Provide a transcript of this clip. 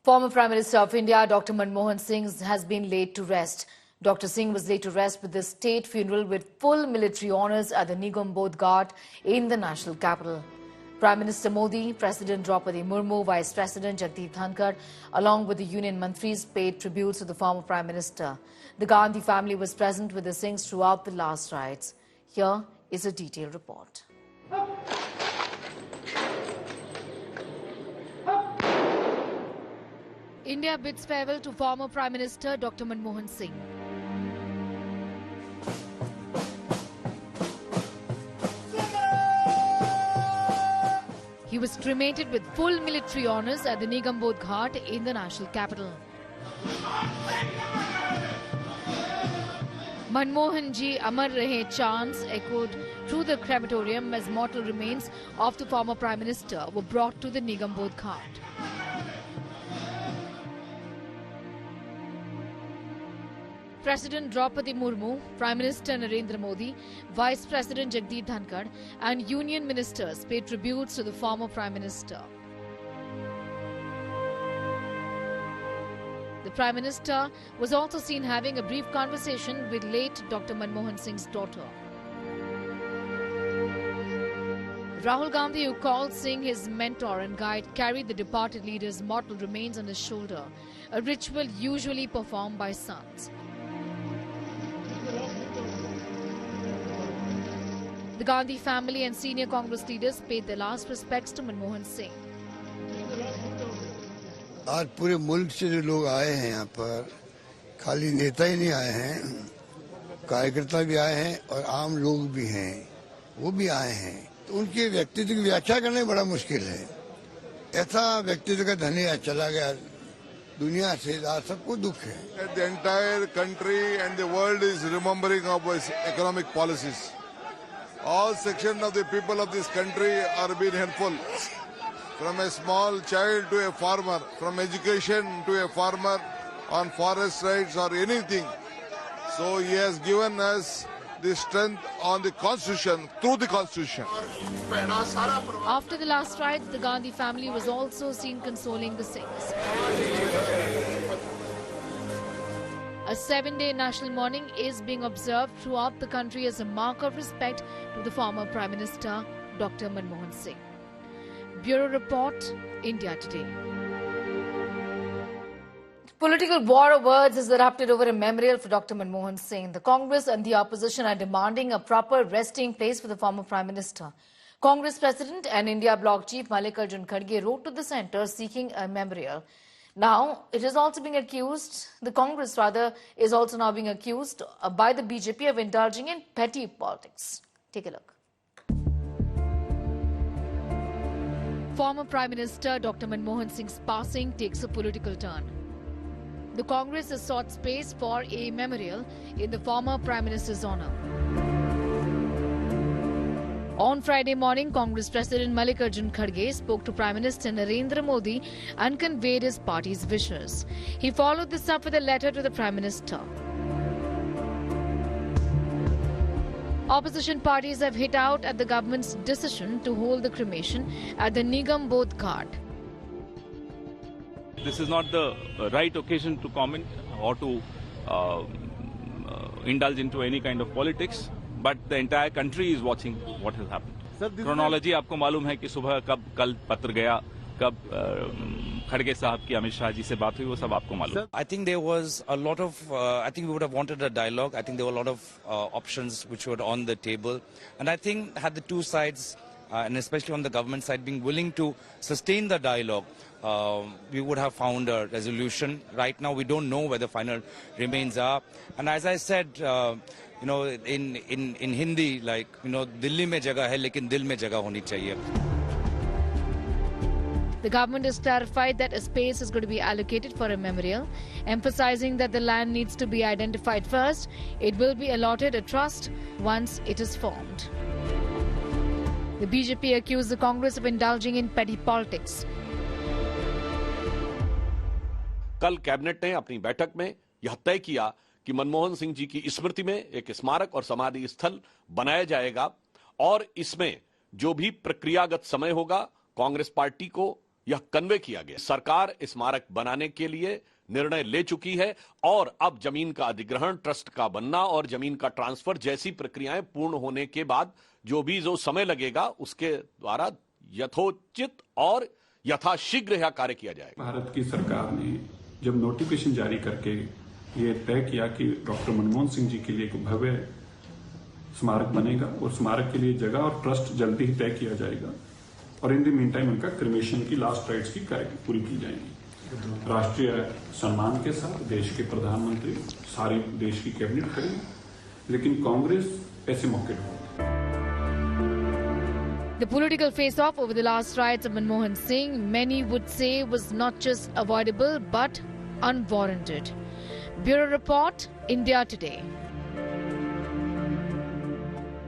Former Prime Minister of India, Dr. Manmohan Singh, has been laid to rest. Dr. Singh was laid to rest with the state funeral with full military honours at the Nigam Bodh Ghat in the national capital. Prime Minister Modi, President Draupadi Murmu, Vice President Jagdeep Dhankar, along with the Union Mantris, paid tributes to the former Prime Minister. The Gandhi family was present with the Singhs throughout the last rites. Here is a detailed report. India bids farewell to former Prime Minister Dr. Manmohan Singh. He was cremated with full military honours at the Nigam Bodh Ghat in the national capital. Manmohan Ji Amar Rahe chants echoed through the crematorium as mortal remains of the former Prime Minister were brought to the Nigam Bodh Ghat. President Draupadi Murmu, Prime Minister Narendra Modi, Vice President Jagdeep Dhankar and Union Ministers paid tributes to the former Prime Minister. The Prime Minister was also seen having a brief conversation with late Dr. Manmohan Singh's daughter. Rahul Gandhi, who called Singh his mentor and guide, carried the departed leader's mortal remains on his shoulder, a ritual usually performed by sons. The Gandhi family and senior Congress leaders paid their last respects to Manmohan Singh. आज पूरे मुल्क से जो लोग आए हैं यहाँ पर, खाली नेता ही नहीं आए हैं, कार्यकर्ता भी आए हैं और आम लोग भी हैं, वो भी आए हैं। तो उनके व्यक्तित्व की व्याख्या करना बड़ा मुश्किल है। ऐसा व्यक्तित्व का धनी आज चला गया दुनिया से, आज सबको दुख है। The entire country and the world is remembering of his economic policies. All sections of the people of this country are being helpful. From a small child to a farmer, from education to a farmer, on forest rights or anything. So he has given us the strength on the constitution, through the constitution. After the last rites, the Gandhi family was also seen consoling the Singhs. A 7-day national mourning is being observed throughout the country as a mark of respect to the former Prime Minister, Dr. Manmohan Singh. Bureau Report, India Today. Political war of words has erupted over a memorial for Dr. Manmohan Singh. The Congress and the opposition are demanding a proper resting place for the former Prime Minister. Congress President and India Bloc Chief Mallikarjun Kharge wrote to the centre seeking a memorial. Now, it is also being accused, the Congress rather, is also now being accused by the BJP of indulging in petty politics. Take a look. Former Prime Minister Dr. Manmohan Singh's passing takes a political turn. The Congress has sought space for a memorial in the former Prime Minister's honour. On Friday morning, Congress President Mallikarjun Kharge spoke to Prime Minister Narendra Modi and conveyed his party's wishes. He followed this up with a letter to the Prime Minister. Opposition parties have hit out at the government's decision to hold the cremation at the Nigam Bodh Ghat. This is not the right occasion to comment or to indulge into any kind of politics. But the entire country is watching what has happened. Chronology आपको मालूम है कि सुबह कब कल पत्र गया, कब खड़गे साहब की अमित शाह जी से बात हुई, वो सब आपको मालूम है. I think there was a lot of, I think we would have wanted a dialogue. I think there were a lot of options which were on the table. And I think had the two sides, and especially on the government side, being willing to sustain the dialogue, we would have found a resolution. Right now, we don't know where the final remains are. And as I said, you know, in Hindi, like, you know, Dilli mein jagah hai, lekin dil mein jagah honi chahiye. The government has clarified that a space is going to be allocated for a memorial, emphasizing that the land needs to be identified first. It will be allotted a trust once it is formed. The BJP accused the Congress of indulging in petty politics. कल cabinet ने अपनी बैठक में यह तय किया कि मनमोहन सिंह जी की स्मृति में एक स्मारक और समाधि स्थल बनाया जाएगा और इसमें जो भी प्रक्रियागत समय होगा कांग्रेस पार्टी को यह कन्वे किया गया। सरकार स्मारक बनाने के लिए निर्णय ले चुकी है और अब जमीन का अधिग्रहण, ट्रस्ट का बनना और जमीन का ट्रांसफर जैसी प्रक्रियाएं पूर्ण होने के बाद जो समय लगेगा उसके द्वारा यथोचित और यथाशीघ्र यह कार्य किया जाएगा। भारत की सरकार ने जब नोटिफिकेशन जारी करके ये तय किया कि डॉक्टर मनमोहन सिंह जी के लिए एक भव्य स्मारक बनेगा और स्मारक के लिए जगह और ट्रस्ट जल्दी ही तय किया जाएगा और इन द मीन टाइम उनका क्रिमेशन की लास्ट राइट्स की पूरी की जाएगी राष्ट्रीय सम्मान के साथ। देश के प्रधानमंत्री, सारी देश की कैबिनेट खड़ी, लेकिन कांग्रेस ऐसे मौके ढूंढ। The political face-off over the last riots of Manmohan Singh, many would say, was not just avoidable but unwarranted. Bureau Report, India Today.